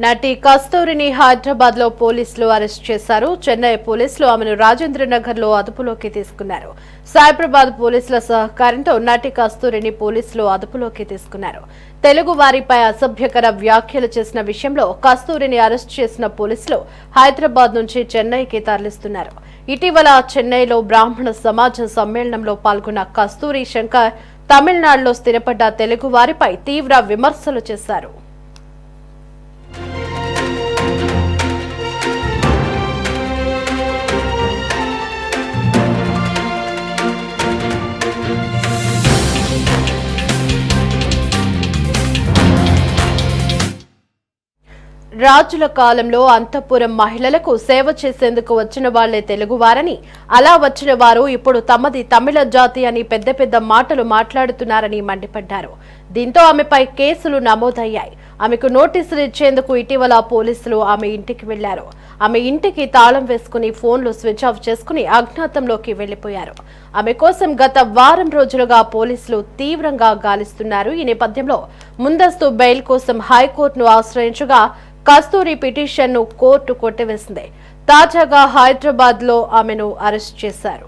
నటి కస్తూరిని హైదరాబాద్ లో పోలీసులు అరెస్ట్ చేశారు. చెన్నై పోలీసులు ఆమెను రాజేంద్రనగర్ లో అదుపులోకి తీసుకున్నారు. సైబరాబాద్ పోలీసుల సహకారంతో నటి కస్తూరిని పోలీసులు అదుపులోకి తీసుకున్నారు. తెలుగు వారిపై అసభ్యకర వ్యాఖ్యలు చేసిన విషయంలో కస్తూరిని అరెస్ట్ చేసిన పోలీసులు హైదరాబాద్ నుంచి చెన్నైకి తరలిస్తున్నారు. ఇటీవల చెన్నైలో బ్రాహ్మణ సమాజ సమ్మేళనంలో పాల్గొన్న కస్తూరి శంకర్ తమిళనాడులో స్థిరపడ్డ తెలుగు వారిపై తీవ్ర విమర్శలు చేశారు. రాజుల కాలంలో అంతఃపురం మహిళలకు సేవ చేసేందుకు వచ్చిన వాళ్లే తెలుగువారని, అలా వచ్చిన వారు ఇప్పుడు తమది తమిళ జాతి అని పెద్ద పెద్ద మాటలు మాట్లాడుతున్నారని మండిపడ్డారు. దీంతో ఆమెపై కేసులు నమోదయ్యాయి. ఆమెకు నోటీసులు ఇచ్చేందుకు ఇటీవల పోలీసులు ఆమె ఇంటికి వెళ్లారు. ఆమె ఇంటికి తాళం వేసుకుని ఫోన్లు స్విచ్ ఆఫ్ చేసుకుని అజ్ఞాతంలోకి వెళ్లిపోయారు. ఆమె కోసం గత వారం రోజులుగా పోలీసులు తీవ్రంగా గాలిస్తున్నారు. ఈ నేపథ్యంలో ముందస్తు బెయిల్ కోసం హైకోర్టును ఆశ్రయించగా కస్తూరి పిటిషన్ను కోర్టు కొట్టివేసింది. తాజాగా హైదరాబాద్ లో ఆమెను అరెస్ట్ చేశారు.